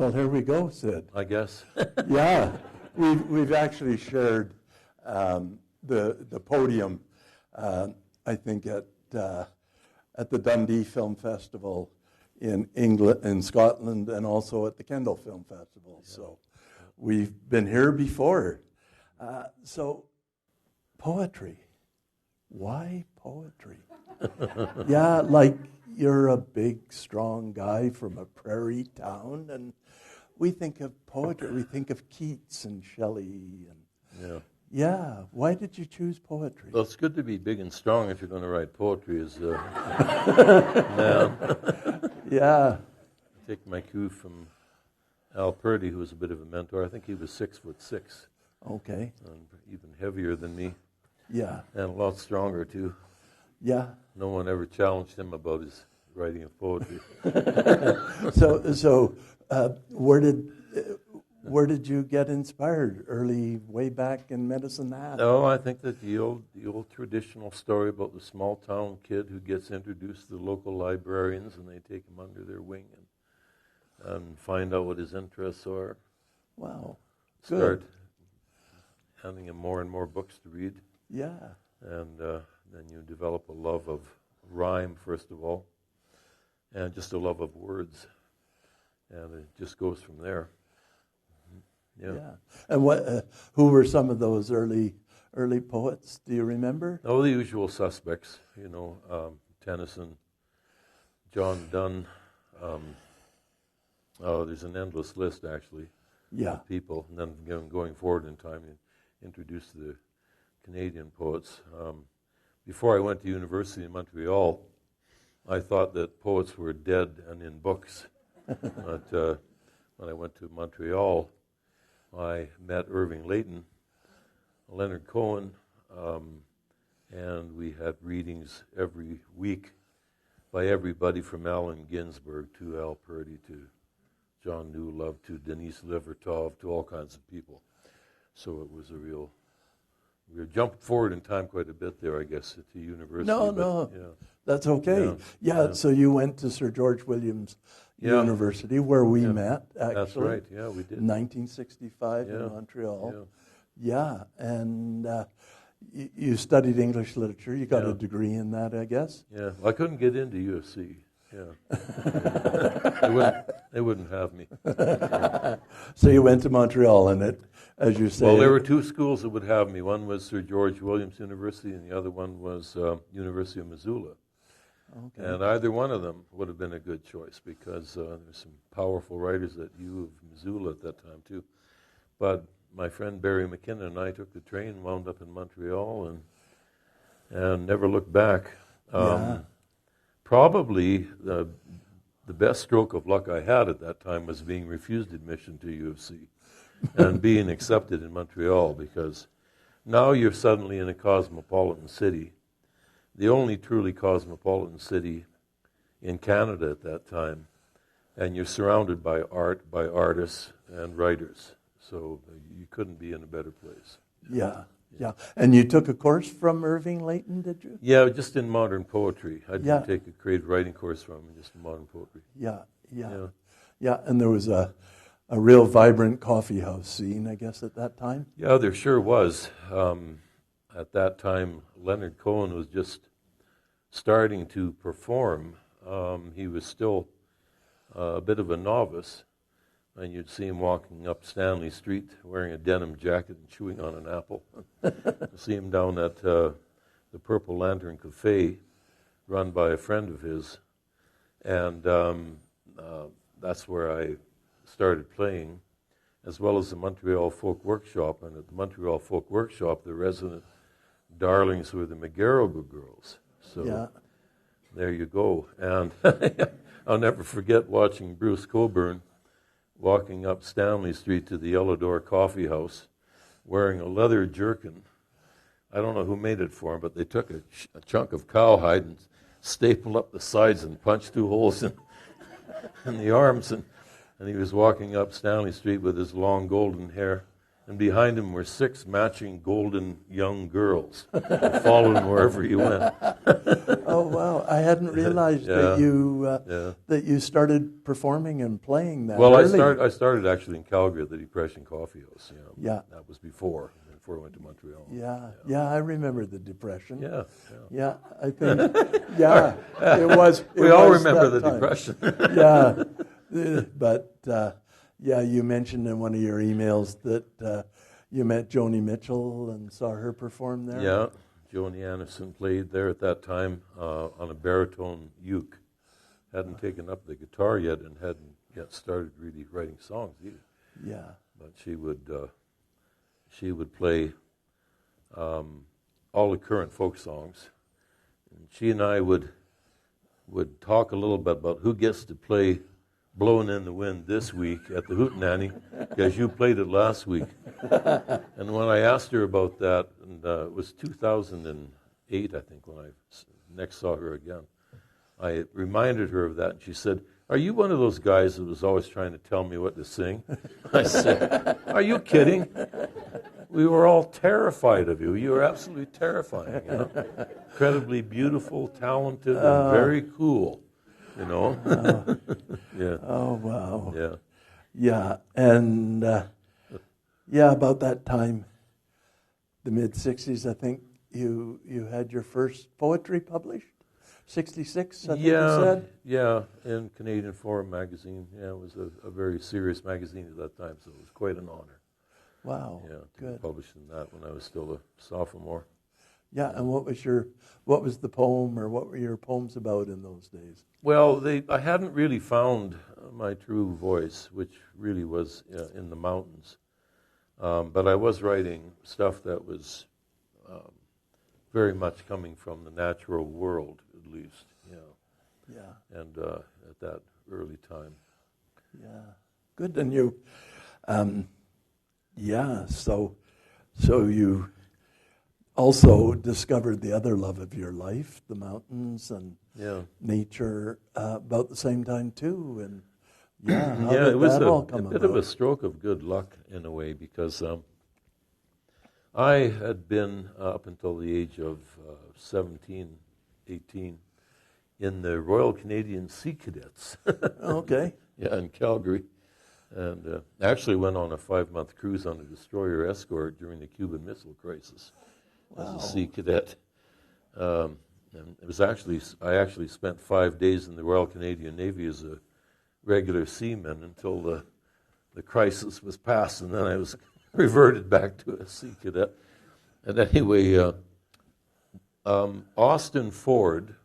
Well, here we go, Sid. I guess. Yeah, we've actually shared the podium, I think at the Dundee Film Festival in England, in Scotland, and also at the Kendal Film Festival. Yeah. So we've been here before. So poetry, why poetry? Yeah, like you're a big, strong guy from a prairie town, and we think of poetry, we think of Keats and Shelley. And yeah, why did you choose poetry? Well, it's good to be big and strong if you're going to write poetry as a man. Yeah. I take my cue from Al Purdy, who was a bit of a mentor. I think he was 6'6". Okay. And even heavier than me. Yeah. And a lot stronger, too. Yeah. No one ever challenged him about his writing of poetry. So where did you get inspired? Early, way back in Medicine Hat? No, I think that the old traditional story about the small town kid who gets introduced to the local librarians and they take him under their wing and find out what his interests are. Wow. Start handing him more and more books to read. Yeah. And then you develop a love of rhyme, first of all, and just a love of words. And it just goes from there. Yeah. And who were some of those early poets? Do you remember? Oh, the usual suspects. Tennyson, John Donne. There's an endless list, actually. Yeah. Of people. And then going forward in time, introduced the Canadian poets. Before I went to university in Montreal, I thought that poets were dead and in books. But when I went to Montreal, I met Irving Layton, Leonard Cohen, and we had readings every week by everybody from Allen Ginsberg to Al Purdy to John Newlove to Denise Levertov to all kinds of people. So it was we jumped forward in time quite a bit there, I guess, at the university. No, that's okay. Yeah, so you went to Sir George Williams University, where we met, actually. That's right, yeah, we did. In 1965 in Montreal. Yeah, and you studied English literature. You got a degree in that, I guess? Yeah, well, I couldn't get into USC. Yeah. They wouldn't have me. So you went to Montreal, and it, as you say... Well, there were two schools that would have me. One was Sir George Williams University, and the other one was University of Missoula. Okay. And either one of them would have been a good choice because there's some powerful writers at U of Missoula at that time, too. But my friend Barry McKinnon and I took the train, wound up in Montreal, and never looked back. Probably the best stroke of luck I had at that time was being refused admission to U of C and being accepted in Montreal, because now you're suddenly in a cosmopolitan city, the only truly cosmopolitan city in Canada at that time, and you're surrounded by art, by artists and writers. So you couldn't be in a better place. Yeah. And you took a course from Irving Layton, did you? Yeah, just in modern poetry. I didn't take a creative writing course from him, just in modern poetry. Yeah, and there was a real vibrant coffee house scene, I guess, at that time? Yeah, there sure was. At that time, Leonard Cohen was just starting to perform. He was still a bit of a novice, and you'd see him walking up Stanley Street wearing a denim jacket and chewing on an apple. See him down at the Purple Lantern Cafe, run by a friend of his, and that's where I started playing, as well as the Montreal Folk Workshop. And at the Montreal Folk Workshop, the resident darlings were the McGarrigle girls. So there you go. And I'll never forget watching Bruce Coburn walking up Stanley Street to the Yellow Door Coffee House wearing a leather jerkin. I don't know who made it for him, but they took a chunk of cowhide and stapled up the sides and punched 2 holes in the arms. And he was walking up Stanley Street with his long golden hair And behind him were 6 matching golden young girls who followed him wherever he went. Oh wow! I hadn't realized that you started performing and playing that. Well, early. I started actually in Calgary at the Depression Coffee House. Yeah. That was before I went to Montreal. Yeah, I remember the Depression. Yeah. I think. It was. We all remember the Depression. But you mentioned in one of your emails that you met Joni Mitchell and saw her perform there. Yeah, Joni Anderson played there at that time on a baritone uke. Hadn't taken up the guitar yet and hadn't yet started really writing songs either. Yeah. But she would play all the current folk songs. And she and I would talk a little bit about who gets to play Blowing in the Wind this week at the Hootenanny, because you played it last week. And when I asked her about that, and it was 2008, I think, when I next saw her again, I reminded her of that, and she said, "Are you one of those guys that was always trying to tell me what to sing?" I said, "Are you kidding? We were all terrified of you. You were absolutely terrifying. Incredibly beautiful, talented, and very cool. Yeah. Oh wow. Yeah. Yeah, and about that time, the mid-'60s, I think you had your first poetry published. 66, I think you said. Yeah, in Canadian Forum magazine. Yeah, it was a very serious magazine at that time, so it was quite an honor. Wow. Yeah, to good. be published in that when I was still a sophomore. Yeah, and what was the poem, or what were your poems about in those days? Well, I hadn't really found my true voice, which really was in the mountains. But I was writing stuff that was very much coming from the natural world, at least. Yeah. And at that early time. Yeah. Good. And you, so you also discovered the other love of your life, the mountains and nature, about the same time too. And how did it was that all come a bit about? of a stroke of good luck in a way, because I had been up until the age of 17, 18 in the Royal Canadian Sea Cadets. Okay. Yeah, in Calgary. And actually went on a 5-month cruise on a destroyer escort during the Cuban Missile Crisis. As a sea cadet. And it was I actually spent 5 days in the Royal Canadian Navy as a regular seaman until the crisis was past, and then I was reverted back to a sea cadet. And anyway, Austin Ford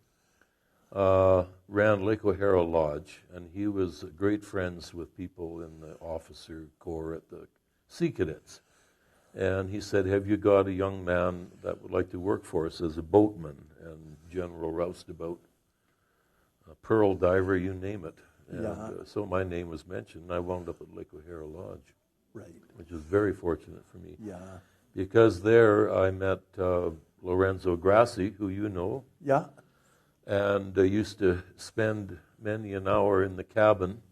ran Lake O'Hara Lodge, and he was great friends with people in the officer corps at the Sea Cadets. And he said, "Have you got a young man that would like to work for us as a boatman and general roustabout, a pearl diver, you name it?" And so my name was mentioned, and I wound up at Lake O'Hara Lodge, which was very fortunate for me. Yeah. Because there I met Lorenzo Grassi, who you know. Yeah. And I used to spend many an hour in the cabin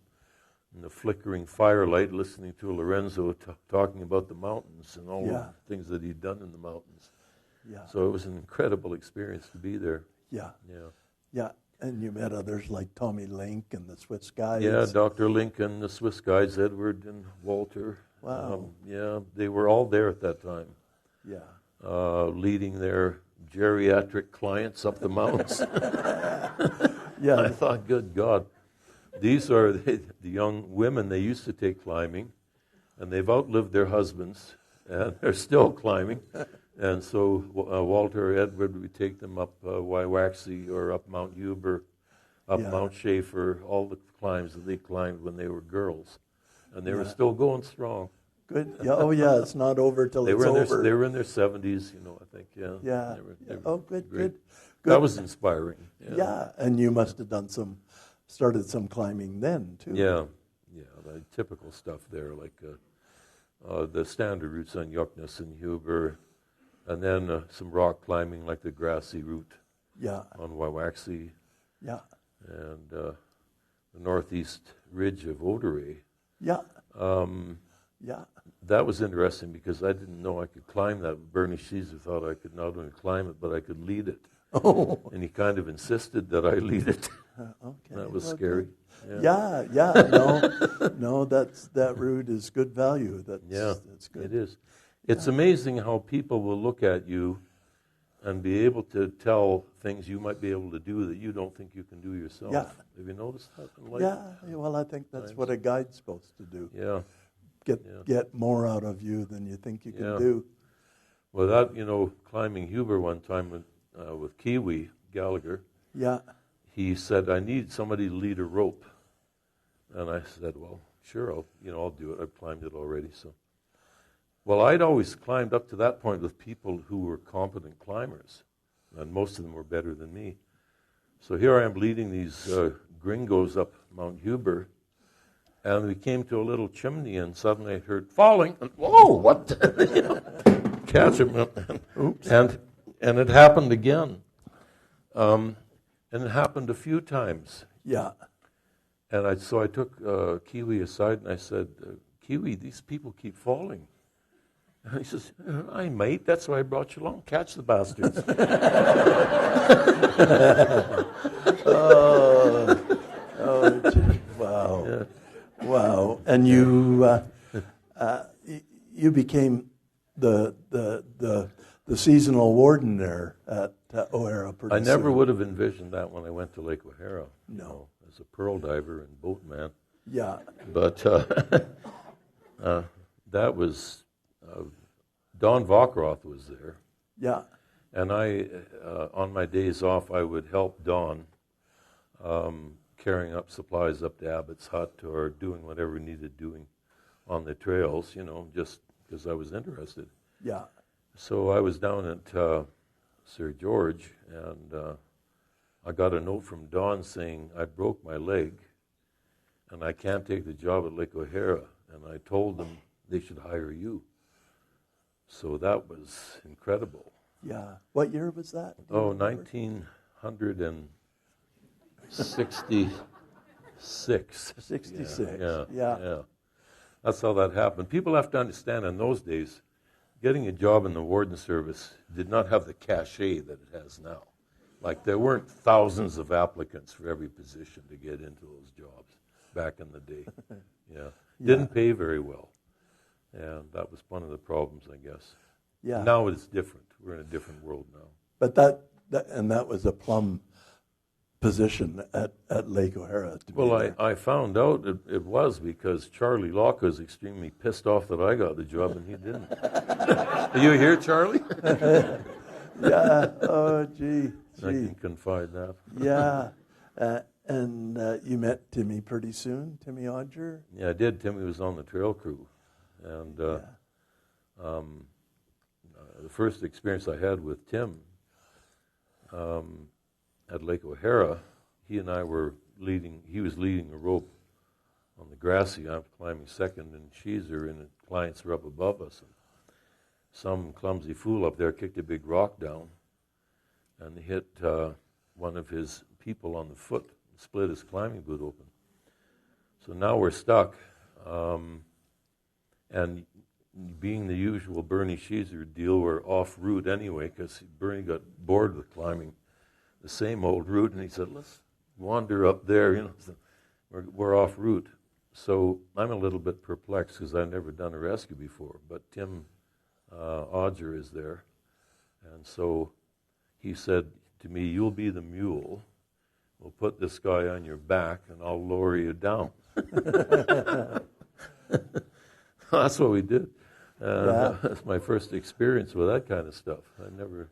in the flickering firelight, listening to Lorenzo talking about the mountains and all the things that he'd done in the mountains. Yeah. So it was an incredible experience to be there. Yeah. And you met others like Tommy Link and the Swiss Guides. Yeah, Dr. Lincoln, the Swiss Guides, Edward and Walter. Wow. They were all there at that time. Yeah. Leading their geriatric clients up the mountains. Yeah. I thought, good God. These are the young women they used to take climbing, and they've outlived their husbands, and they're still climbing. And so Walter or Edward would take them up Waiwaxie or up Mount Huber, up Mount Schaefer, all the climbs that they climbed when they were girls. And they were still going strong. Good. Yeah. Oh, yeah. It's not over till it's over. They were in their 70s, I think. Yeah. Yeah. Good. That was inspiring. Yeah. And you must have started some climbing then too. Yeah. The typical stuff there, like the standard routes on Yuckness and Huber, and then some rock climbing like the grassy route. On Waiwaxie. Yeah. And the northeast ridge of Oderey. that was interesting because I didn't know I could climb that. Bernie Sheezer thought I could not only climb it, but I could lead it. Oh. And he kind of insisted that I lead it. Okay. That was scary. Yeah. No, that route is good value. That's good. It is. It's amazing how people will look at you and be able to tell things you might be able to do that you don't think you can do yourself. Yeah. Have you noticed that in life? Yeah, well, I think that's what a guide's supposed to do. Yeah. Get more out of you than you think you can do. Well, that, climbing Huber one time with Kiwi Gallagher, he said, I need somebody to lead a rope. And I said, well, sure, I'll do it. I've climbed it already. So, well, I'd always climbed up to that point with people who were competent climbers, and most of them were better than me. So here I am leading these gringos up Mount Huber, and we came to a little chimney, and suddenly I heard falling, and whoa, what? Catch him, and it happened again, and it happened a few times. Yeah. And so I took Kiwi aside, and I said, Kiwi, these people keep falling. And he says, "Aye, mate, that's why I brought you along. Catch the bastards." Wow. Yeah. Wow. And you became the seasonal warden there at O'Hara. I never would have envisioned that when I went to Lake O'Hara. No. As a pearl diver and boatman. Yeah. But that was, Don Vockroth was there. Yeah. And I, on my days off, I would help Don carrying up supplies up to Abbott's Hut or doing whatever we needed doing on the trails, just because I was interested. Yeah. So I was down at Sir George, and I got a note from Don saying, I broke my leg, and I can't take the job at Lake O'Hara. And I told them they should hire you. So that was incredible. Yeah. What year was that? Oh, 1966. 66. Yeah. That's how that happened. People have to understand in those days, getting a job in the warden service did not have the cachet that it has now. Like there weren't thousands of applicants for every position to get into those jobs back in the day. Didn't pay very well. And that was one of the problems, I guess. Yeah. Now it's different. We're in a different world now. But that was a plum position at Lake O'Hara. Well, I found out it was because Charlie Locke was extremely pissed off that I got the job and he didn't. Are you here, Charlie? Yeah. Oh, gee. I can confide that. Yeah. And you met Timmy pretty soon, Timmy Odger? Yeah, I did. Timmy was on the trail crew. And the first experience I had with Tim at Lake O'Hara, he and I were he was leading a rope on the grassy. I'm climbing second, and Sheezer and the clients were up above us. And some clumsy fool up there kicked a big rock down and hit one of his people on the foot, split his climbing boot open. So now we're stuck. And being the usual Bernie Sheezer deal, we're off route anyway, because Bernie got bored with climbing the same old route, and he said, let's wander up there, so we're off route. So I'm a little bit perplexed because I've never done a rescue before, but Tim Odger is there. And so he said to me, you'll be the mule. We'll put this guy on your back, and I'll lower you down. That's what we did. That's my first experience with that kind of stuff. I'd never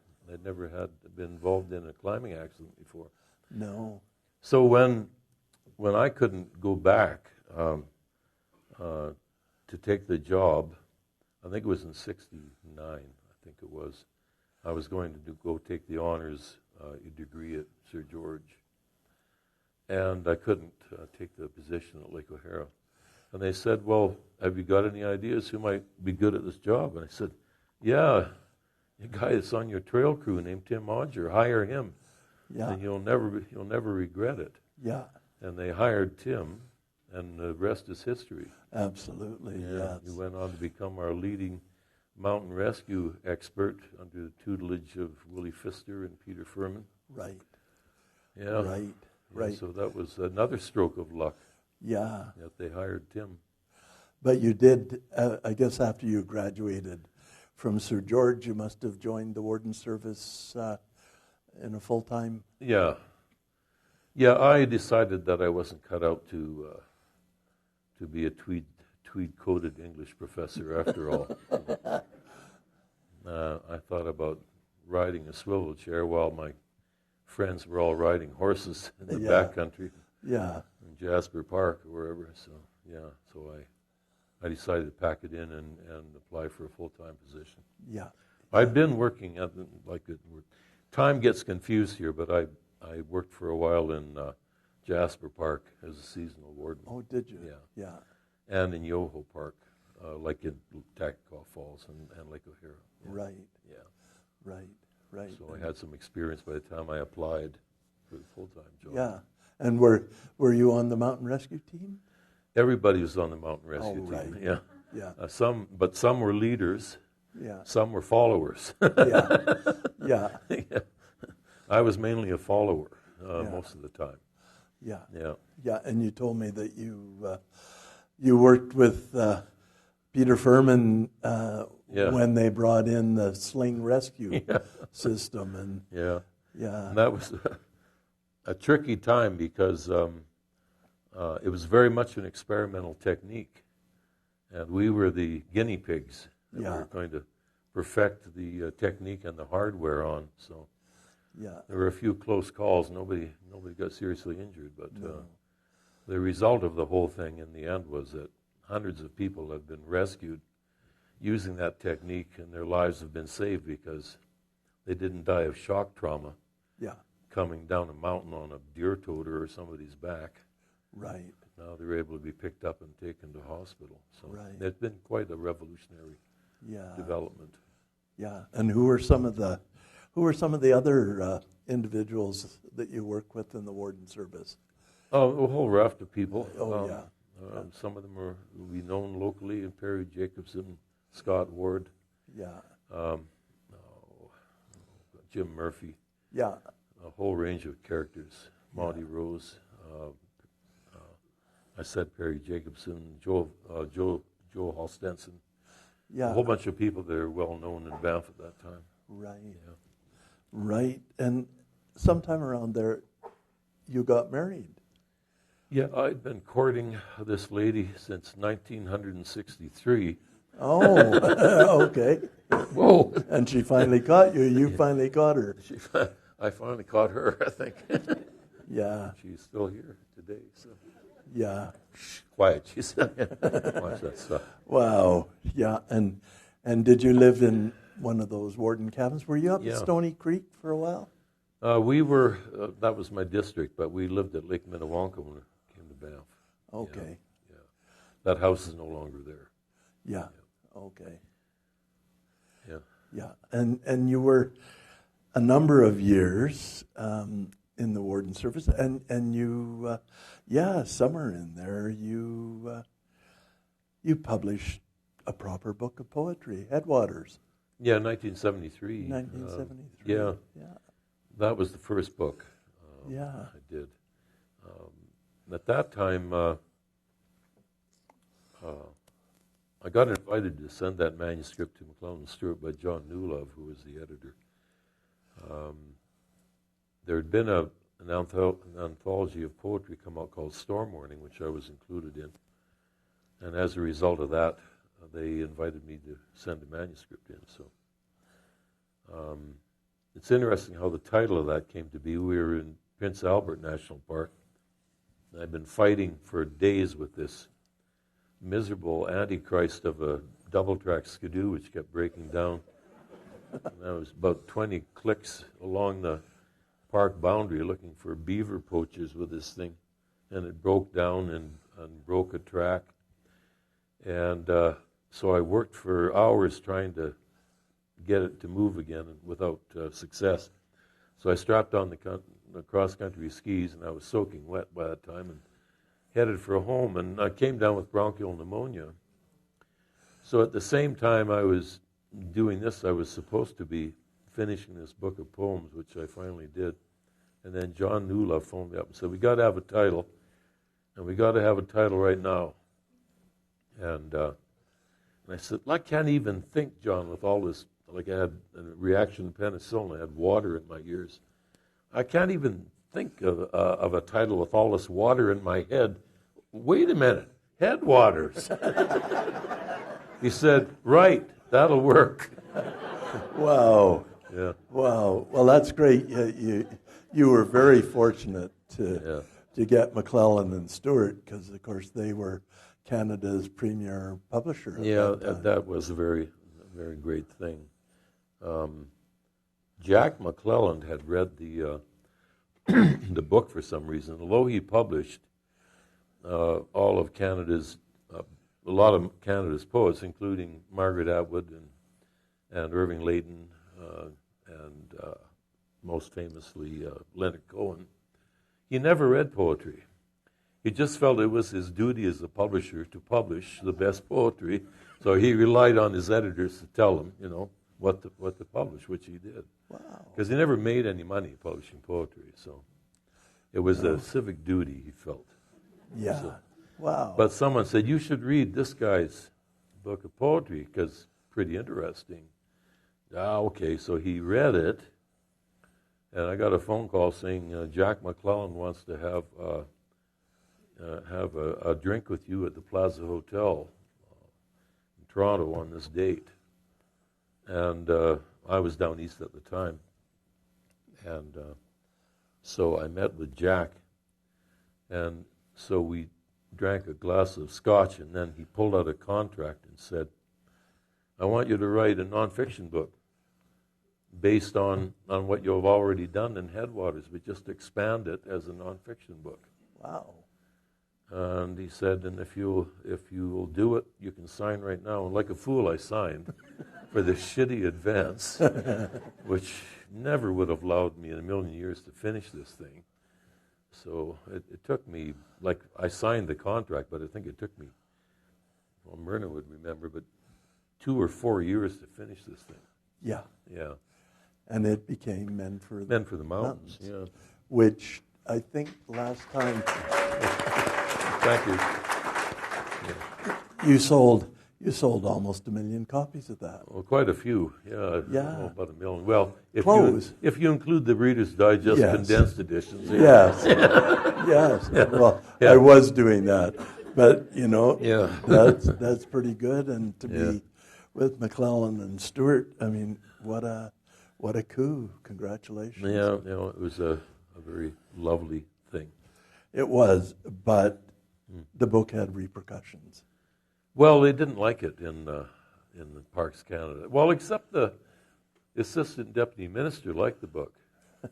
had been involved in a climbing accident before. No. So when I couldn't go back to take the job, I think it was in '69. I think it was. I was going to go take the honors degree at Sir George, and I couldn't take the position at Lake O'Hara. And they said, well, have you got any ideas who might be good at this job? And I said, yeah, a guy that's on your trail crew named Tim Odger, hire him. Yeah. And you'll never regret it. Yeah. And they hired Tim, And the rest is history. Absolutely, Yeah, yes. he went on to become our leading mountain rescue expert under the tutelage of Willie Pfister and Peter Furman. Right. Yeah. Right. Yeah, Right. so that was another stroke of luck Yeah. that they hired Tim. But you did, I guess after you graduated from Sir George, you must have joined the warden service in a full-time. Yeah. Yeah, I decided that I wasn't cut out to be a tweed-coated English professor after all. I thought about riding a swivel chair while my friends were all riding horses in the backcountry. Yeah. In Jasper Park or wherever. So yeah, so I decided to pack it in and apply for a full-time position. Yeah. I'd been working at time gets confused here, but I worked for a while in Jasper Park as a seasonal warden. Oh, did you? Yeah. Yeah. And in Yoho Park, like in Tactical Falls and Lake O'Hara. Yeah. Right. Yeah. Right. Right. So I had some experience by the time I applied for the full-time job. Yeah. And were you on the mountain rescue team? Everybody was on the mountain rescue right. team. Yeah. Yeah. Some were leaders. Yeah. Some were followers. Yeah. Yeah. Yeah. I was mainly a follower most of the time. Yeah. Yeah. Yeah. And you told me that you worked with Peter Furman when they brought in the sling rescue system, and and that was a tricky time because it was very much an experimental technique, and we were the guinea pigs that we were going to perfect the technique and the hardware on. So there were a few close calls. Nobody got seriously injured, but the result of the whole thing in the end was that hundreds of people have been rescued using that technique, and their lives have been saved because they didn't die of shock trauma coming down a mountain on a deer toter or somebody's back. Right. Now they're able to be picked up and taken to hospital. So it's been quite a revolutionary development. Yeah. And who were some of the other individuals that you work with in the warden service? Oh, a whole raft of people. Oh, some of them will be known locally, and Perry Jacobson, Scott Ward, Jim Murphy, a whole range of characters, Monty Rose, I said Perry Jacobson, Joe Halstenson, a whole bunch of people that are well known in Banff at that time. Right. Yeah. Right. And sometime around there, you got married. Yeah, I'd been courting this lady since 1963. Oh, okay. Whoa. And she finally caught you. You finally caught her. I finally caught her, I think. Yeah. She's still here today. So. Yeah. Shh, quiet, she said. Watch that stuff. Wow. Yeah. And did you live in one of those warden cabins? Were you up at Stony Creek for a while? We were, that was my district, but we lived at Lake Minnewanka when we came to Banff. Okay. Yeah. That house is no longer there. Yeah. Okay. Yeah. Yeah. And you were a number of years in the warden service, and you, somewhere in there, you published a proper book of poetry, Headwaters. Yeah, 1973. 1973. Yeah. That was the first book I did. At that time, I got invited to send that manuscript to McClellan and Stewart by John Newlove, who was the editor. There had been an anthology of poetry come out called Storm Warning, which I was included in. And as a result of that, they invited me to send a manuscript in. So it's interesting how the title of that came to be. We were in Prince Albert National Park. And I've been fighting for days with this miserable antichrist of a double-track skidoo which kept breaking down. And I was about 20 clicks along the park boundary looking for beaver poachers with this thing, and it broke down and broke a track. And so I worked for hours trying to get it to move again without success. So I strapped on the cross-country skis, and I was soaking wet by that time, and headed for home, and I came down with bronchial pneumonia. So at the same time I was doing this, I was supposed to be finishing this book of poems, which I finally did. And then John Newlove phoned me up and said, we got to have a title, and we got to have a title right now. And I said, I can't even think, John, with all this, like I had a reaction to penicillin, I had water in my ears. I can't even think of a title with all this water in my head. Wait a minute, Headwaters. He said, right, that'll work. Wow. Yeah. Wow. Well, that's great. You were very fortunate to get McClellan and Stewart, because, of course, they were Canada's premier publisher. That was a very great thing. Jack McClellan had read the the book for some reason, although he published all of Canada's, a lot of Canada's poets, including Margaret Atwood and Irving Layton, and most famously Leonard Cohen. He never read poetry. He just felt it was his duty as a publisher to publish the best poetry, so he relied on his editors to tell him, what to publish, which he did. Wow. Because he never made any money publishing poetry, so it was a civic duty, he felt. Yeah. So, wow. but someone said, you should read this guy's book of poetry, because it's pretty interesting. Okay, so he read it, and I got a phone call saying Jack McClellan wants to have a drink with you at the Plaza Hotel in Toronto on this date. And I was down east at the time. And so I met with Jack. And so we drank a glass of scotch, and then he pulled out a contract and said, I want you to write a nonfiction book based on what you have already done in Headwaters, but just expand it as a nonfiction book. Wow. And he said, and if you will do it, you can sign right now. And like a fool, I signed for this shitty advance, which never would have allowed me in a million years to finish this thing. So it took me, like, I signed the contract, but I think it took me, well, Myrna would remember, but 2 or 4 years to finish this thing. Yeah. Yeah. And it became Men for the Mountains. Yeah. Which I think last time Thank you. you sold almost 1 million copies of that. Well, quite a few. Yeah. Yeah. About 1 million. Well, if you include the Reader's Digest condensed editions. Yeah. Yes. Yes. Yeah. Well, Yeah. I was doing that, but Yeah. that's pretty good. And to be with McClellan and Stewart, I mean, what a coup! Congratulations. Yeah. It was a very lovely thing. It was, but the book had repercussions. Well, they didn't like it in the Parks Canada. Well, except the assistant deputy minister liked the book,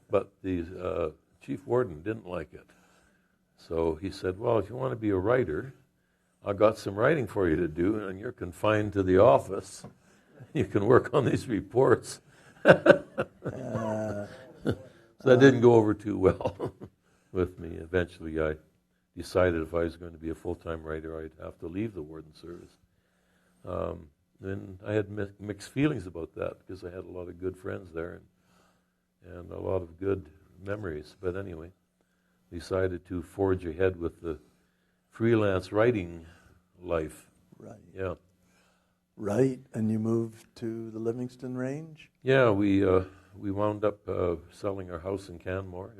but the chief warden didn't like it. So he said, well, if you want to be a writer, I've got some writing for you to do, and you're confined to the office. You can work on these reports. So that didn't go over too well with me. Eventually, I decided if I was going to be a full-time writer, I'd have to leave the warden service. And I had mixed feelings about that, because I had a lot of good friends there and a lot of good memories. But anyway, decided to forge ahead with the freelance writing life. Right. Yeah. Right, and you moved to the Livingston Range? Yeah, we wound up selling our house in Canmore.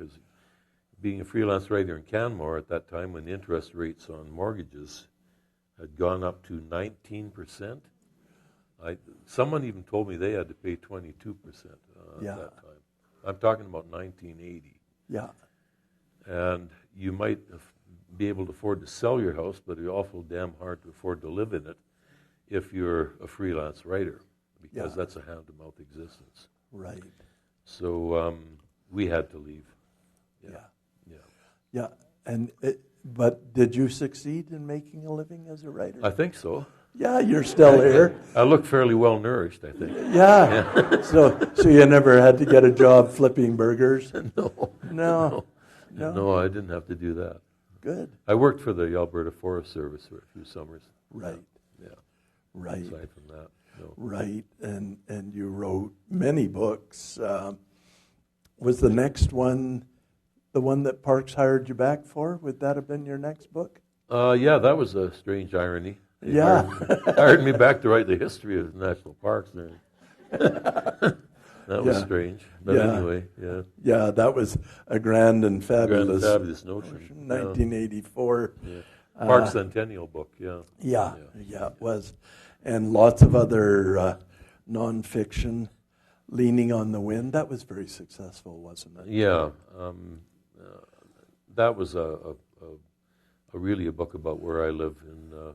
Being a freelance writer in Canmore at that time, when the interest rates on mortgages had gone up to 19%. Someone even told me they had to pay 22% at that time. I'm talking about 1980. Yeah. And you might be able to afford to sell your house, but it's awful damn hard to afford to live in it if you're a freelance writer, because that's a hand-to-mouth existence. Right. So we had to leave. Yeah. And but did you succeed in making a living as a writer? I think so. Yeah, you're still here. I look fairly well nourished, I think. Yeah. So you never had to get a job flipping burgers? No. No. No, I didn't have to do that. good. I worked for the Alberta Forest Service for a few summers. Right. Yeah. Right. Aside from that, no. Right. And you wrote many books. Was the next one the one that Parks hired you back for? Would that have been your next book? Yeah, that was a strange irony. They Yeah. hired me back to write the history of national parks. That was Yeah. strange. But Yeah. anyway, yeah. Yeah, that was a grand and fabulous, Fabulous notion. 1984. Yeah. Park Centennial book, yeah. Yeah, it was. And lots of other nonfiction, Leaning on the Wind. That was very successful, wasn't it? Yeah. That was really a book about where I live in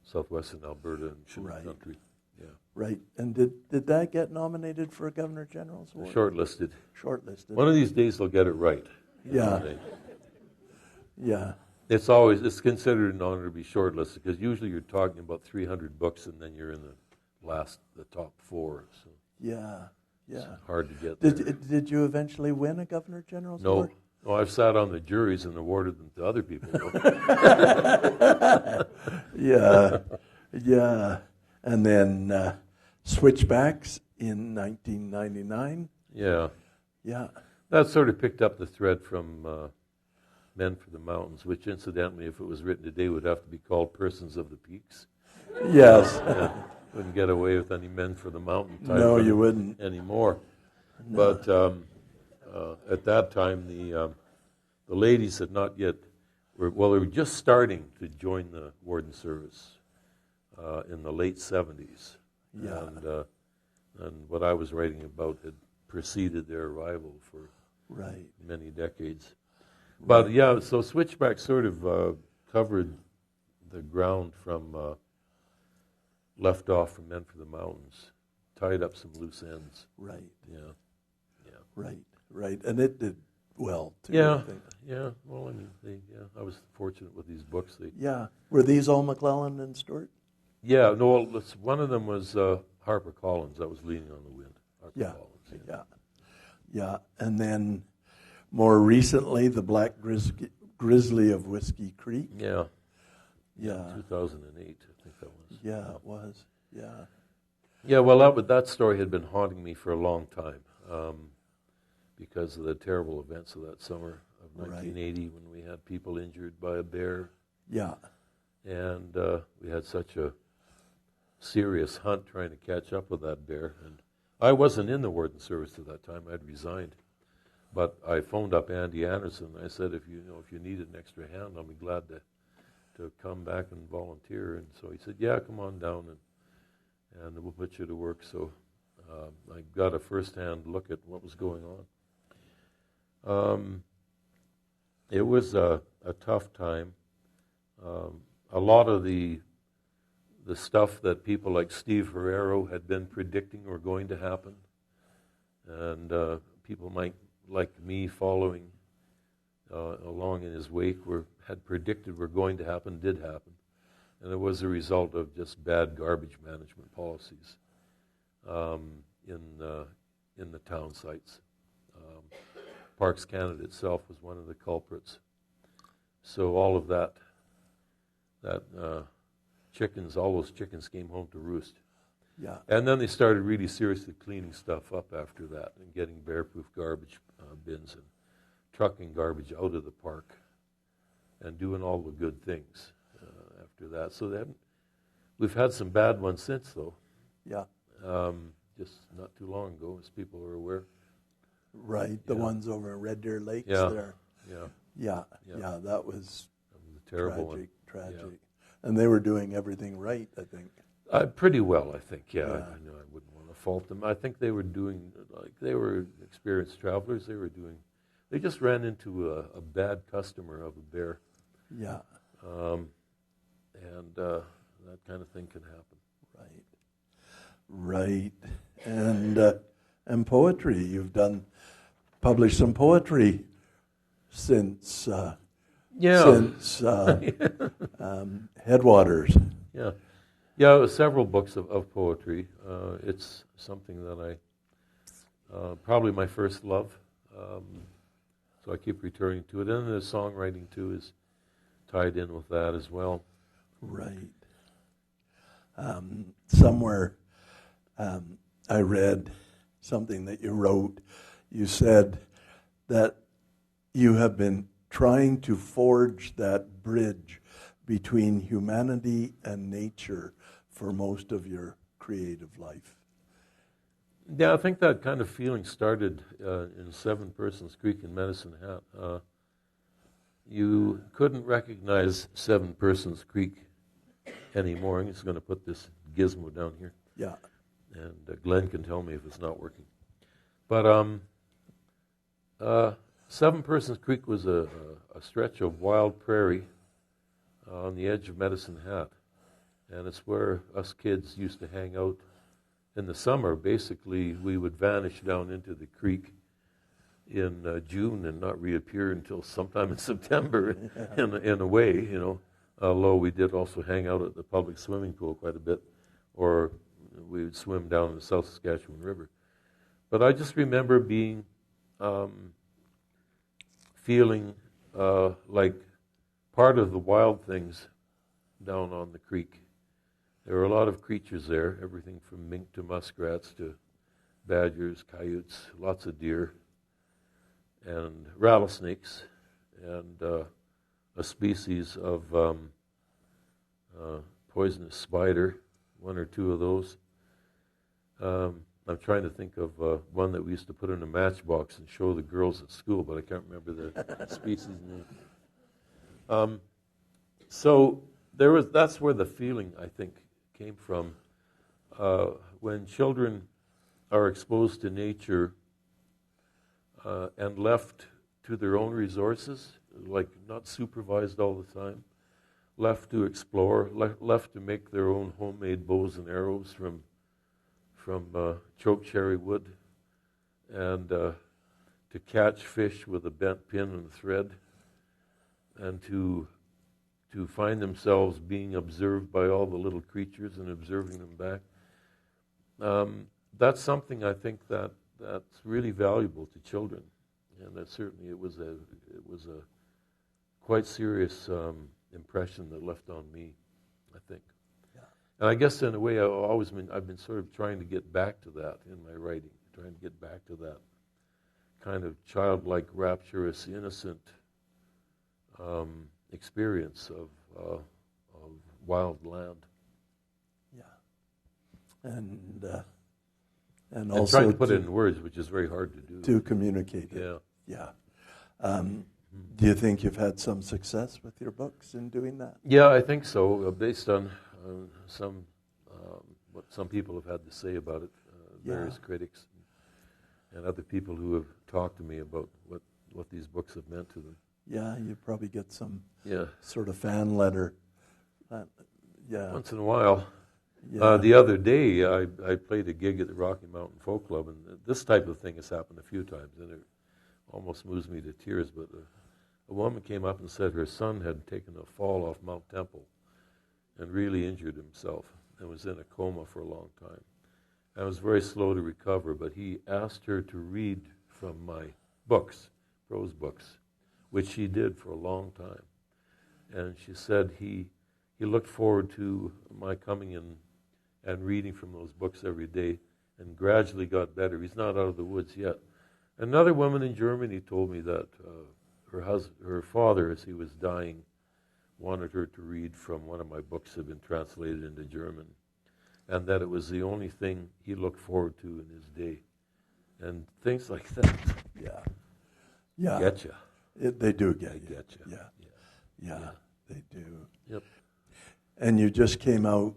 southwestern Alberta and Chinook Right. country. Yeah. Right. And did that get nominated for a Governor General's Award? Shortlisted. Shortlisted. One of these days they'll get it right. Yeah. Yeah. It's considered an honor to be shortlisted because usually you're talking about 300 books and then you're in the top 4. So Yeah. Yeah. it's hard to get there. Did you eventually win a Governor General's Award? No, I've sat on the juries and awarded them to other people. Yeah. Yeah. And then Switchbacks in 1999. Yeah. Yeah. That sort of picked up the thread from Men for the Mountains, which incidentally, if it was written today, would have to be called Persons of the Peaks. Yes. Yeah. Wouldn't get away with any Men for the Mountain type No, you wouldn't. anymore. No. But at that time, the ladies had not yet, they were just starting to join the Warden Service in the late 70s. Yeah. And what I was writing about had preceded their arrival for Right. many decades. But yeah, so Switchback sort of covered the ground from left off from Men for the Mountains, tied up some loose ends. Right. Yeah, yeah, Right. Right. And it did well too. I yeah, think. yeah. Well, I mean, I was fortunate with these books. Yeah. Were these all McClellan and Stewart? Yeah, no. One of them was Harper Collins. That was Leaning on the Wind. Harper Yeah. Collins. Yeah. Yeah. And then more recently, The Black Grizzly of Whiskey Creek. Yeah. Yeah. 2008, I think that was. Yeah, it was. Yeah. Yeah, well, that story had been haunting me for a long time because of the terrible events of that summer of 1980 when we had people injured by a bear. Yeah. And we had such a serious hunt trying to catch up with that bear. And I wasn't in the Warden Service at that time. I'd resigned. But I phoned up Andy Anderson. I said, if you need an extra hand, I'll be glad to come back and volunteer. And so he said, yeah, come on down and we'll put you to work. So I got a first-hand look at what was going on. It was a tough time. A lot of the stuff that people like Steve Herrero had been predicting were going to happen, and people like me following along in his wake had predicted were going to happen, did happen. And it was a result of just bad garbage management policies in the town sites. Parks Canada itself was one of the culprits. So all of all those chickens came home to roost. Yeah. And then they started really seriously cleaning stuff up after that and getting bear-proof garbage bins and trucking garbage out of the park and doing all the good things after that. So we've had some bad ones since, though. Yeah. Just not too long ago, as people are aware. Right. The ones over in Red Deer Lakes Yeah. there. Yeah. Yeah. Yeah. That was A terrible tragic. one. And they were doing everything right, I think. Pretty well, I think. Yeah. Yeah. I know I wouldn't want to fault them. I think they were doing, they were experienced travelers. They just ran into a bad customer of a bear. Yeah. And that kind of thing can happen. Right. And poetry. You've published some poetry since Headwaters. Yeah. Yeah, several books of poetry. It's something that probably my first love. So I keep returning to it. And the songwriting, too, is tied in with that as well. Right. Somewhere I read something that you wrote. You said that you have been trying to forge that bridge between humanity and nature for most of your creative life. Yeah, I think that kind of feeling started in Seven Persons Creek in Medicine Hat. You couldn't recognize Seven Persons Creek anymore. I'm just going to put this gizmo down here. Yeah. And Glenn can tell me if it's not working. But Seven Persons Creek was a stretch of wild prairie on the edge of Medicine Hat. And it's where us kids used to hang out in the summer. Basically, we would vanish down into the creek in June and not reappear until sometime in September in a way, you know. Although we did also hang out at the public swimming pool quite a bit, or we would swim down the South Saskatchewan River. But I just remember being, feeling like part of the wild things down on the creek. There were a lot of creatures there, everything from mink to muskrats to badgers, coyotes, lots of deer, and rattlesnakes, and a species of poisonous spider, one or two of those. I'm trying to think of one that we used to put in a matchbox and show the girls at school, but I can't remember the species name. So that's where the feeling, I think, came from. When children are exposed to nature and left to their own resources, like not supervised all the time, left to explore, left to make their own homemade bows and arrows from choke cherry wood, and to catch fish with a bent pin and thread, and to find themselves being observed by all the little creatures and observing them back. That's something I think that's really valuable to children, and that certainly it was a quite serious impression that left on me, I think. Yeah. And I guess in a way I've been sort of trying to get back to that in my writing, trying to get back to that kind of childlike, rapturous, innocent experience of wild land. Yeah. And also trying to put it in words, which is very hard to do. To communicate it. Yeah. Do you think you've had some success with your books in doing that? Yeah, I think so, based on what some people have had to say about it, various critics and other people who have talked to me about what these books have meant to them. Yeah, you probably get some sort of fan letter. Once in a while. Yeah. The other day, I played a gig at the Rocky Mountain Folk Club, and this type of thing has happened a few times, and it almost moves me to tears. But a woman came up and said her son had taken a fall off Mount Temple and really injured himself and was in a coma for a long time. I was very slow to recover, but he asked her to read from my books, prose books, which she did for a long time. And she said he looked forward to my coming in and reading from those books every day, and gradually got better. He's not out of the woods yet. Another woman in Germany told me that her father, as he was dying, wanted her to read from one of my books that had been translated into German, and that it was the only thing he looked forward to in his day. And things like that. Yeah. Get you. They do get you. Get you. Yeah, they do. Yep. And you just came out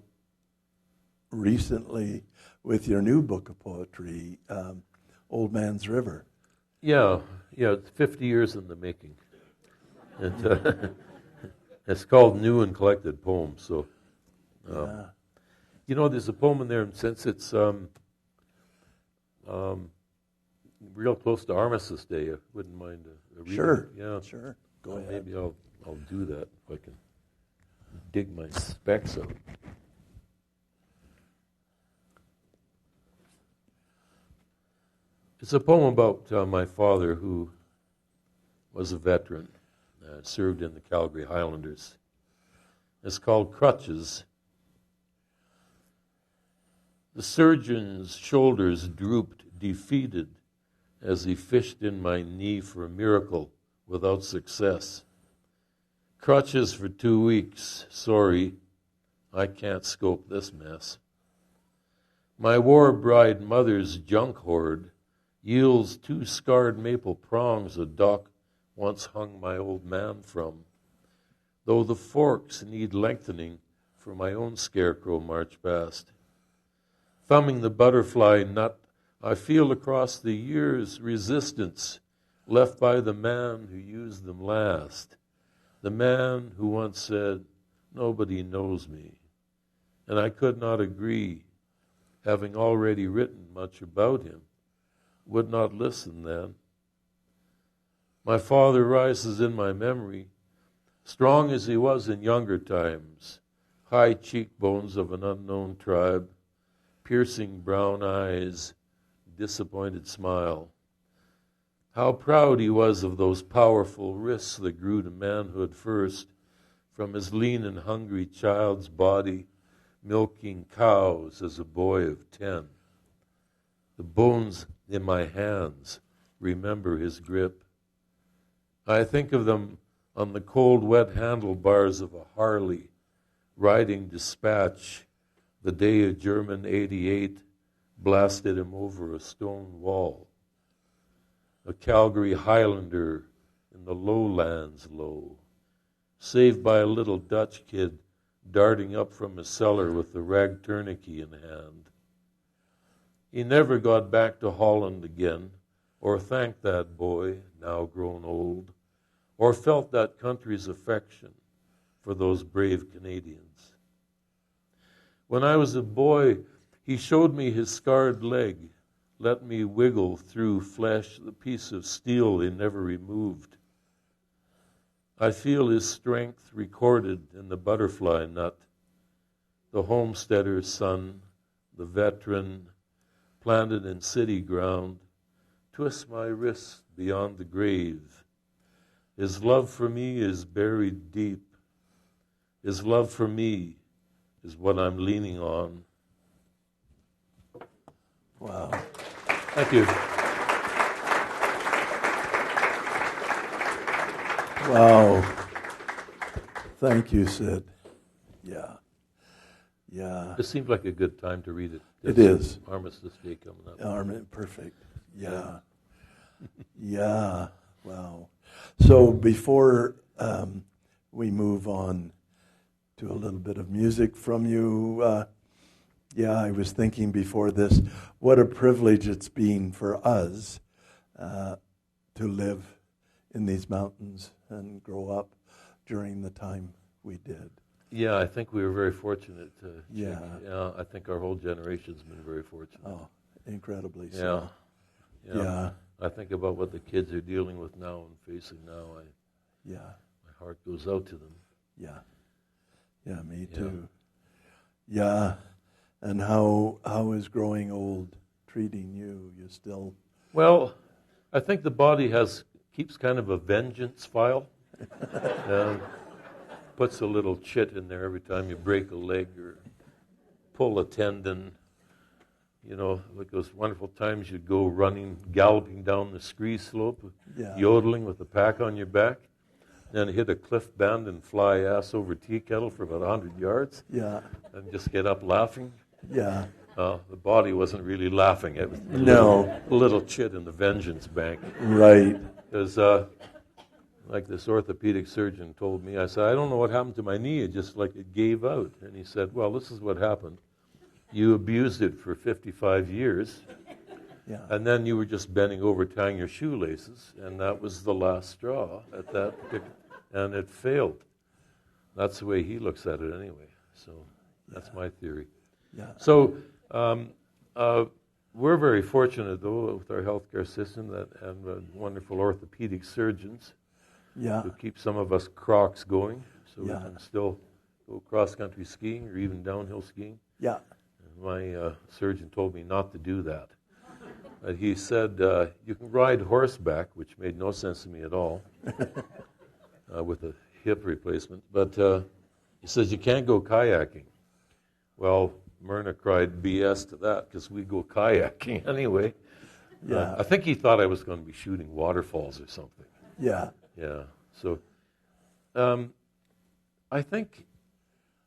recently with your new book of poetry, Old Man's River. Yeah, it's 50 years in the making. It's called New and Collected Poems. So, there's a poem in there, and since it's real close to Armistice Day, I wouldn't mind a reading. Sure. Yeah. Sure. Go ahead. Maybe I'll do that if I can dig my specs out. It's a poem about my father, who was a veteran served in the Calgary Highlanders. It's called Crutches. The surgeon's shoulders drooped, defeated, as he fished in my knee for a miracle without success. Crutches for 2 weeks. Sorry, I can't scope this mess. My war bride mother's junk hoard yields 2 scarred maple prongs a doc once hung my old man from, though the forks need lengthening for my own scarecrow march past. Thumbing the butterfly nut, I feel across the years resistance left by the man who used them last, the man who once said, "Nobody knows me." And I could not agree, having already written much about him, would not listen then. My father rises in my memory, strong as he was in younger times, high cheekbones of an unknown tribe, piercing brown eyes, disappointed smile. How proud he was of those powerful wrists that grew to manhood first, from his lean and hungry child's body, milking cows as a boy of 10. The bones in my hands remember his grip. I think of them on the cold, wet handlebars of a Harley, riding dispatch the day a German 88 blasted him over a stone wall. A Calgary Highlander in the lowlands low, saved by a little Dutch kid darting up from a cellar with the rag tourniquet in hand. He never got back to Holland again, or thanked that boy, now grown old, or felt that country's affection for those brave Canadians. When I was a boy, he showed me his scarred leg, let me wiggle through flesh the piece of steel he never removed. I feel his strength recorded in the butterfly nut, the homesteader's son, the veteran, planted in city ground, twists my wrist beyond the grave. His love for me is buried deep. His love for me is what I'm leaning on. Wow. Thank you. Wow. Thank you, Sid. Yeah. Yeah. This seems like a good time to read it. It is. Armistice Day coming up. Perfect. Yeah. Yeah. Wow. So before we move on to a little bit of music from you, I was thinking before this, what a privilege it's been for us to live in these mountains and grow up during the time we did. Yeah, I think we were very fortunate. Yeah. Yeah, I think our whole generation's been very fortunate. Oh, incredibly so. Yeah. I think about what the kids are dealing with now and facing now. My heart goes out to them. Yeah. Yeah, me too. Yeah. And how is growing old treating you? You still... Well, I think the body keeps kind of a vengeance file. Puts a little chit in there every time you break a leg or pull a tendon. You know, like those wonderful times you'd go running, galloping down the scree slope, yodeling with a pack on your back, then hit a cliff band and fly ass over tea kettle for about 100 yards. Yeah. And just get up laughing. Yeah. The body wasn't really laughing. It was a little chit in the vengeance bank. Right. Because, like this orthopedic surgeon told me, I said, I don't know what happened to my knee. It just like it gave out. And he said, well, this is what happened. You abused it for 55 years. Yeah. And then you were just bending over tying your shoelaces. And that was the last straw at that particular, and it failed. That's the way he looks at it anyway. So that's my theory. Yeah. So we're very fortunate, though, with our healthcare system and wonderful orthopedic surgeons who keep some of us crocs going so we can still go cross-country skiing or even downhill skiing. Yeah. And my surgeon told me not to do that. He said, you can ride horseback, which made no sense to me at all. with a hip replacement. But he says, you can't go kayaking. Well, Myrna cried BS to that because we go kayaking anyway. Yeah. I think he thought I was going to be shooting waterfalls or something. Yeah. Yeah. So I think,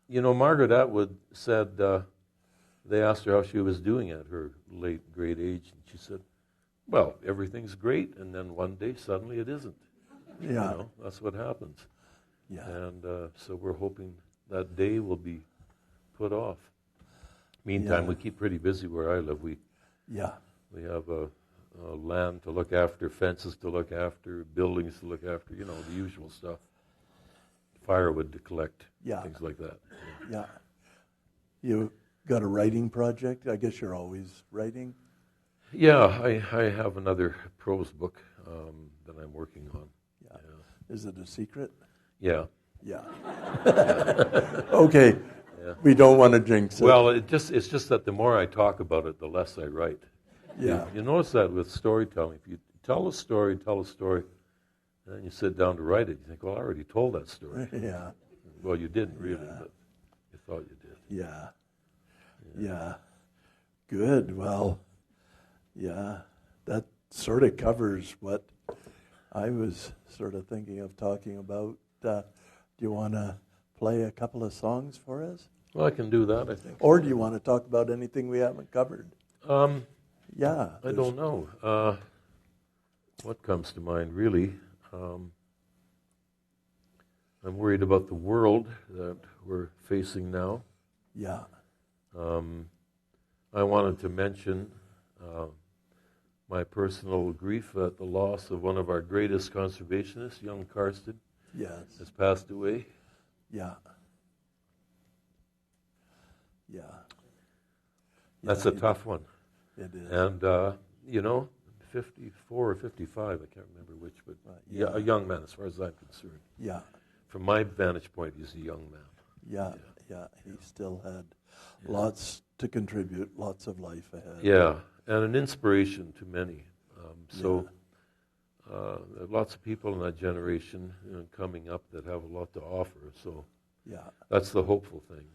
Margaret Atwood said they asked her how she was doing at her late great age, and she said, well, everything's great, and then one day suddenly it isn't. Yeah. That's what happens. Yeah. And so we're hoping that day will be put off. Meantime, we keep pretty busy where I live. We have a land to look after, fences to look after, buildings to look after, the usual stuff. Firewood to collect, things like that. Yeah. You got a writing project? I guess you're always writing? Yeah, I have another prose book that I'm working on. Yeah. Is it a secret? Yeah. Yeah. Okay. Yeah. We don't want to jinx it. Well, it's just that the more I talk about it, the less I write. Yeah. You notice that with storytelling. If you tell a story, and then you sit down to write it, you think, well, I already told that story. Yeah. Well, you didn't really, but you thought you did. Yeah. Yeah. Good. Well, yeah, that sort of covers what I was sort of thinking of talking about. Do you want to play a couple of songs for us? Well, I can do that, I think. Or do you want to talk about anything we haven't covered? Yeah. I don't know. What comes to mind, really? I'm worried about the world that we're facing now. Yeah. I wanted to mention my personal grief at the loss of one of our greatest conservationists, young Karsten. Yes. Has passed away. Yeah. Yeah. That's a tough one. It is. And, 54 or 55, I can't remember which, but a young man as far as I'm concerned. Yeah. From my vantage point, he's a young man. Yeah. He still had lots to contribute, lots of life ahead. Yeah, and an inspiration to many. There are lots of people in that generation coming up that have a lot to offer. So that's the hopeful thing.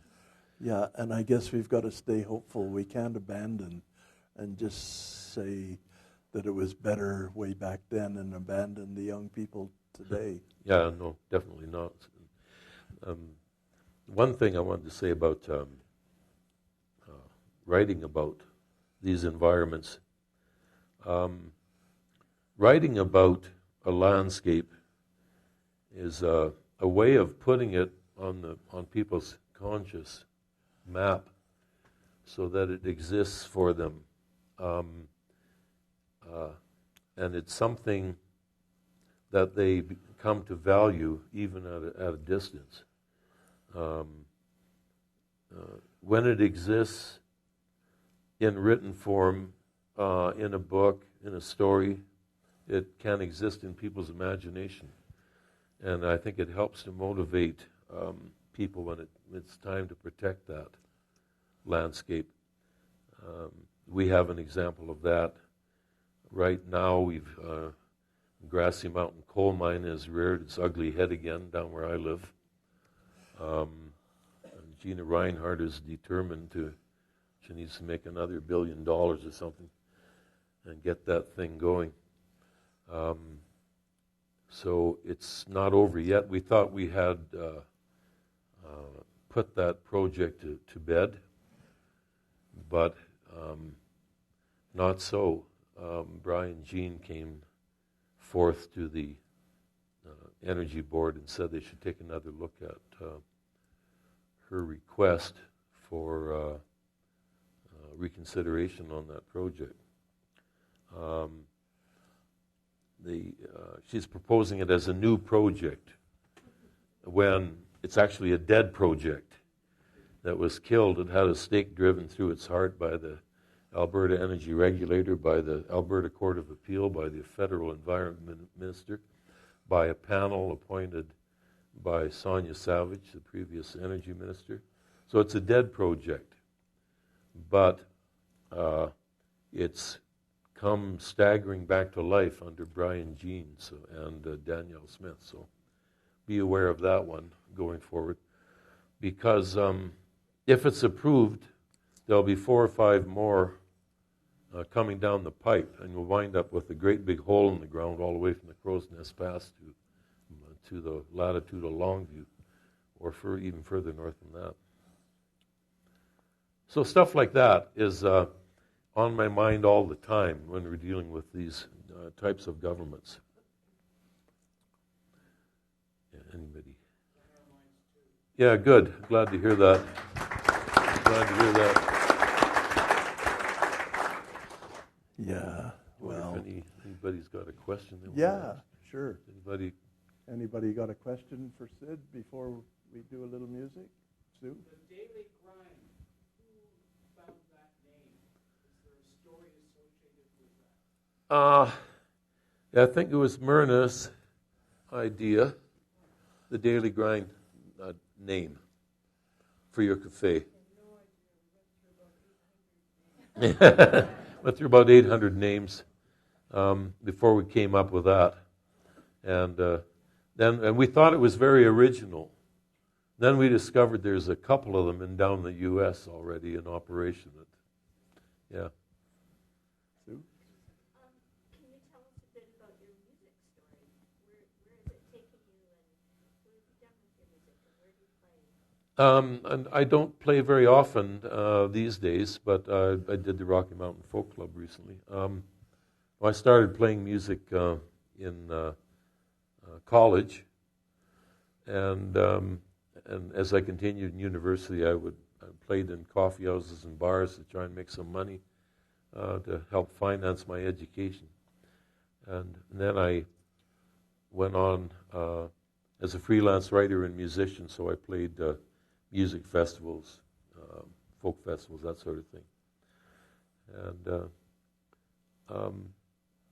Yeah, and I guess we've got to stay hopeful. We can't abandon and just say that it was better way back then and abandon the young people today. Yeah, no, definitely not. One thing I wanted to say about writing about these environments, writing about a landscape is a way of putting it on people's conscious map so that it exists for them. And it's something that they come to value even at a distance. When it exists in written form, in a book, in a story, it can exist in people's imagination. And I think it helps to motivate people when it's time to protect that landscape. We have an example of that. Right now, Grassy Mountain coal mine has reared its ugly head again down where I live. Gina Reinhardt is determined she needs to make another $1 billion or something and get that thing going. So it's not over yet. We thought we had put that project to bed, but not so. Brian Jean came forth to the Energy Board and said they should take another look at her request for reconsideration on that project. She's proposing it as a new project when it's actually a dead project that was killed. It had a stake driven through its heart by the Alberta Energy Regulator, by the Alberta Court of Appeal, by the Federal Environment Minister, by a panel appointed by Sonia Savage, the previous energy minister. So it's a dead project, but it's come staggering back to life under Brian Jean and Danielle Smith. So be aware of that one going forward. Because if it's approved, there'll be 4 or 5 more coming down the pipe, and you'll wind up with a great big hole in the ground all the way from the Crow's Nest Pass to the latitude of Longview, or even further north than that. So stuff like that is on my mind all the time when we're dealing with these types of governments. Yeah, anybody? Yeah, good. Glad to hear that. Glad to hear that. Yeah, well. If anybody's got a question they want Yeah, to ask. sure. Anybody got a question for Sid before we do a little music? Sue? The daily grind, who found that name? Is there a story associated with that? I think it was Myrna's idea, the daily grind name for your cafe. Went through about 800 names before we came up with that, and we thought it was very original. Then we discovered there's a couple of them down in the U.S. already in operation. Yeah. Sue? Can you tell us a bit about your music story? Where is it taking you, and what have you done with your music, and where do you play? And I don't play very often these days, but I did the Rocky Mountain Folk Club recently. I started playing music in college, and as I continued in university, I played in coffee houses and bars to try and make some money to help finance my education. And then I went on as a freelance writer and musician, so I played music festivals, folk festivals, that sort of thing.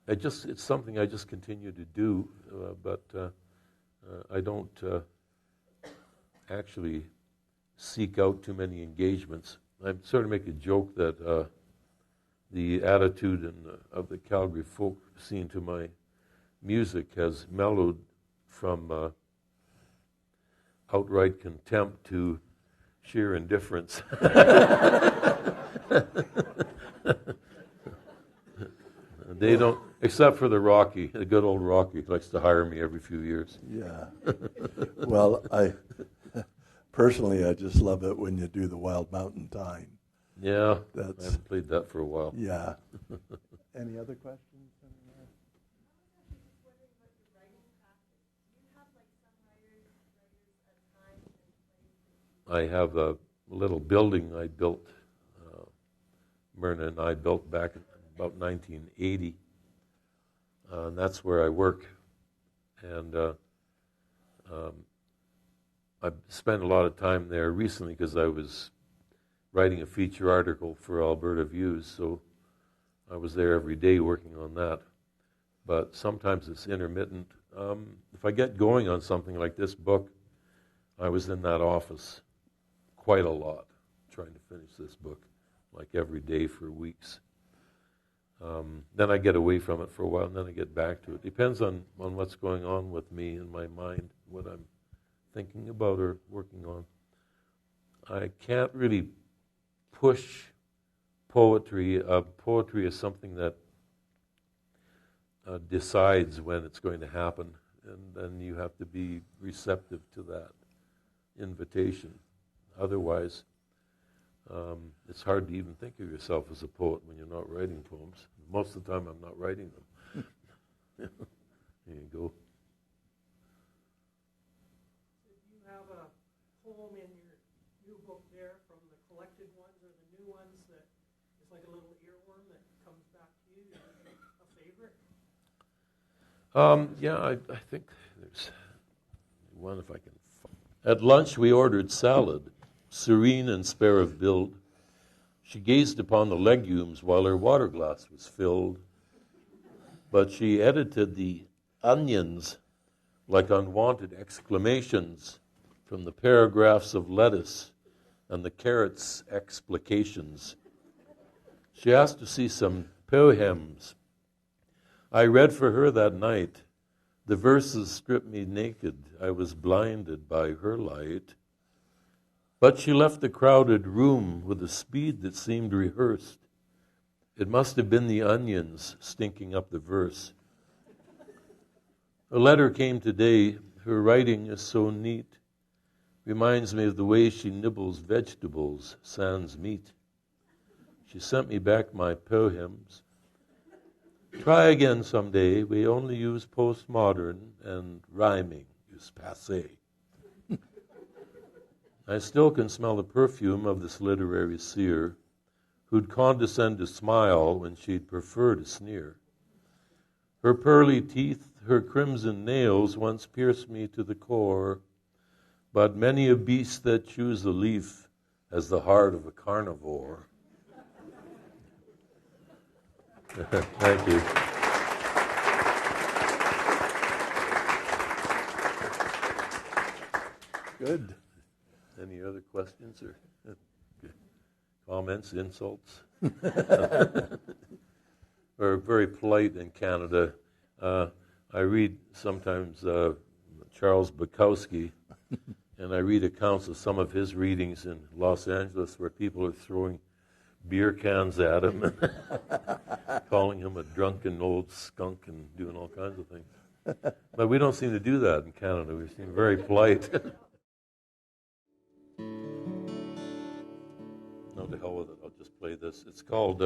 And it's something I just continue to do, but I don't actually seek out too many engagements. I sort of make a joke that the attitude of the Calgary folk scene to my music has mellowed from outright contempt to sheer indifference. They don't, except for the good old Rocky, who likes to hire me every few years. Yeah. Well, personally, I just love it when you do the Wild Mountain Time. Yeah, I haven't played that for a while. Yeah. Any other questions? I have a little building I built, Myrna and I built back in about 1980, and that's where I work. And I spent a lot of time there recently because I was writing a feature article for Alberta Views, so I was there every day working on that. But sometimes it's intermittent. If I get going on something like this book, I was in that office quite a lot trying to finish this book, like every day for weeks. Then I get away from it for a while, and then I get back to it. Depends on what's going on with me in my mind, what I'm thinking about or working on. I can't really push poetry. Poetry is something that decides when it's going to happen, and then you have to be receptive to that invitation. Otherwise, it's hard to even think of yourself as a poet when you're not writing poems. Most of the time, I'm not writing them. There you go. So you have a poem in your new book there from the collected ones or the new ones that is like a little earworm that comes back to you? Is it a favorite? Yeah, I think there's one if I can. At lunch, we ordered salad, serene and spare of build. She gazed upon the legumes while her water glass was filled, but she edited the onions like unwanted exclamations from the paragraphs of lettuce and the carrots' explications. She asked to see some poems. I read for her that night The verses stripped me naked. I was blinded by her light. But she left the crowded room with a speed that seemed rehearsed. It must have been the onions stinking up the verse. A letter came today. Her writing is so neat. Reminds me of the way she nibbles vegetables sans meat. She sent me back my poems. Try again someday. We only use postmodern, and rhyming is passé. I still can smell the perfume of this literary seer who'd condescend to smile when she'd prefer to sneer. Her pearly teeth, her crimson nails once pierced me to the core, but many a beast that chews the leaf has the heart of a carnivore. Thank you. Good. Any other questions or comments, insults? We're very polite in Canada. I read sometimes Charles Bukowski, and I read accounts of some of his readings in Los Angeles where people are throwing beer cans at him and calling him a drunken old skunk and doing all kinds of things. But we don't seem to do that in Canada. We seem very polite. No, to hell with it. I'll just play this. It's called,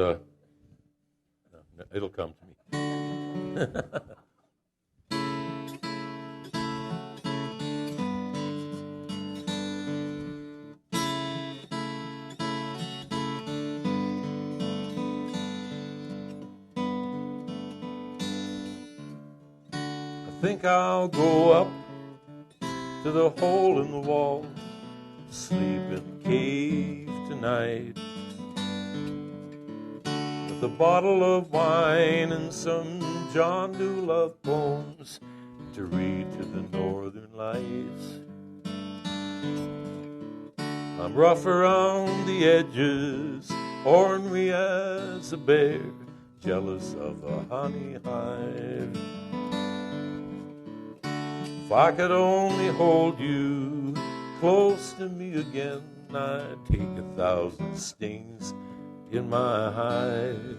it'll come to me. I think I'll go up to the hole in the wall, sleep in a cave tonight, with a bottle of wine and some John Dulove poems to read to the northern lights. I'm rough around the edges, ornery as a bear, jealous of a honey hive. If I could only hold you close to me again, I'd take 1,000 stings in my hide.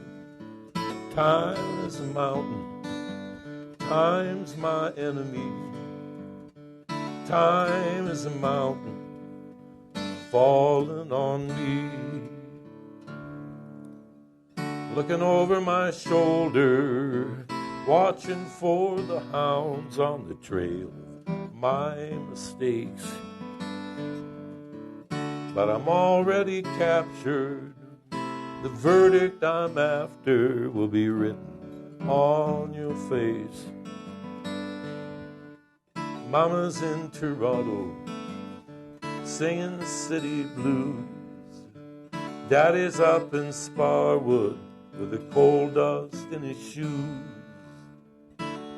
Time is a mountain, time's my enemy. Time is a mountain falling on me. Looking over my shoulder, watching for the hounds on the trail of my mistakes. But I'm already captured. The verdict I'm after will be written on your face. Mama's in Toronto, singing city blues. Daddy's up in Sparwood with the coal dust in his shoes.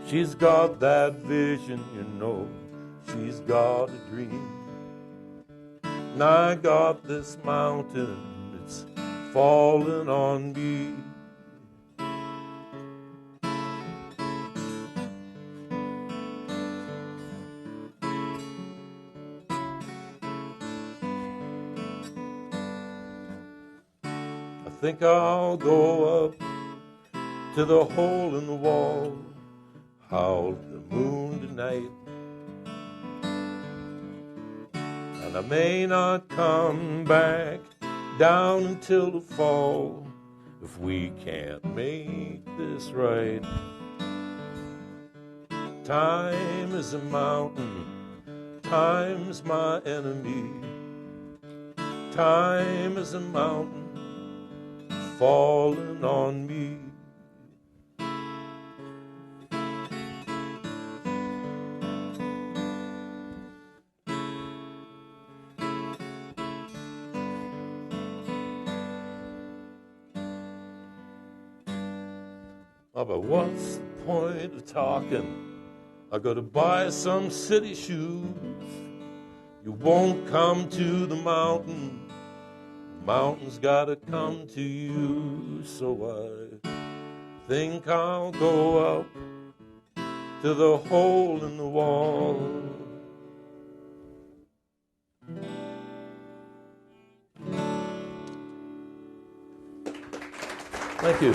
She's got that vision, you know, she's got a dream. And I got this mountain, it's falling on me. I think I'll go up to the hole in the wall, howl the moon tonight, and I may not come back down until the fall if we can't make this right. Time is a mountain, time's my enemy. Time is a mountain falling on me. Oh, but what's the point of talking? I gotta buy some city shoes. You won't come to the mountain, the mountain's gotta come to you. So I think I'll go up to the hole in the wall. Thank you.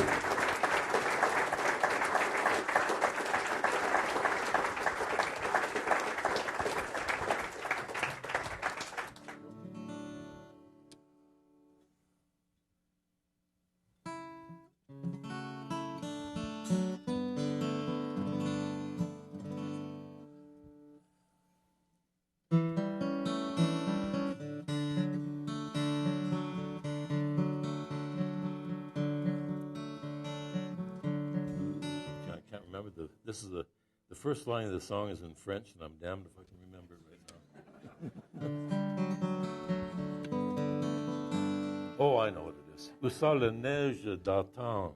This is the first line of the song is in French, and I'm damned if I can remember it right now. Oh, I know what it is. Où sont les neiges d'antan?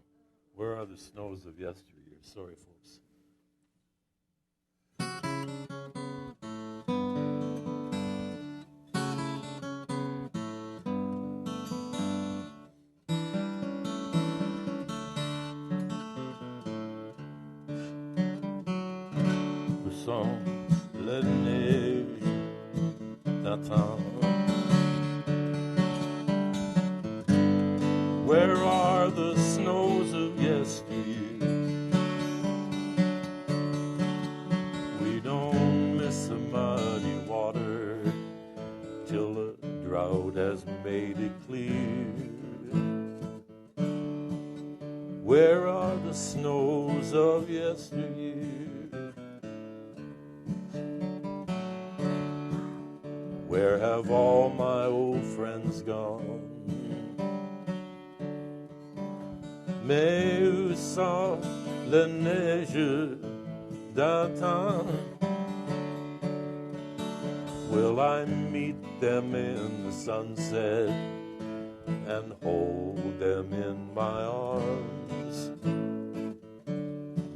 Where are the snows of yesteryear? Sorry, folks. Sont les neiges d'antan? Where are the snows of yesteryear? We don't miss the muddy water till the drought has made it clear. Where are the snows of yesteryear? Where have all my old friends gone? Mais où sont les neiges d'antan? Will I meet them in the sunset and hold them in my arms?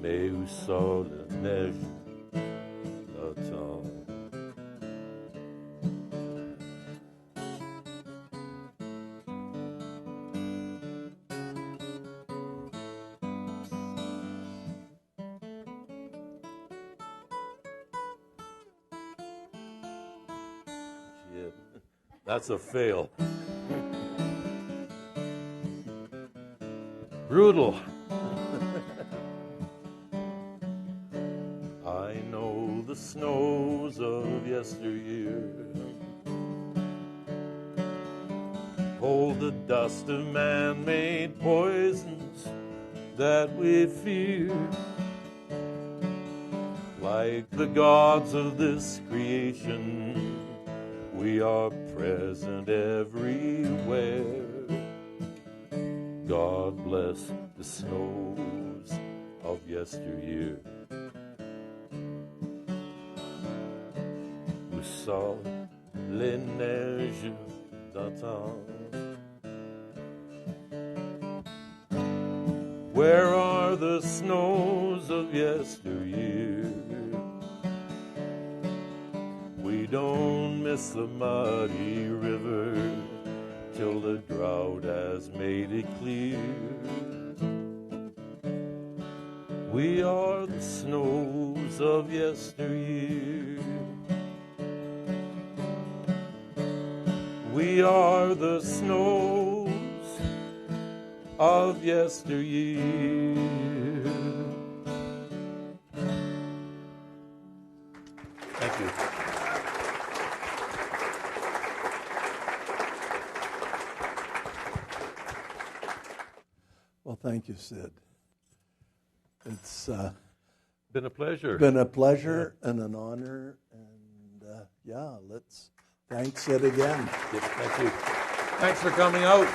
Mais où sont les neiges d'antan? That's a fail. Brutal. I know the snows of yesteryear hold the dust of man-made poisons that we fear. Like the gods of this creation, we are present everywhere. God bless the snows of yesteryear. Où sont les neiges d'antan? Where are the snows of yesteryear? We don't miss the muddy river till the drought has made it clear. We are the snows of yesteryear. We are the snows of yesteryear. Thank you. Well, thank you, Sid. It's been a pleasure. Been a pleasure and an honor. And let's thank Sid again. Yes, thank you. Thanks for coming out.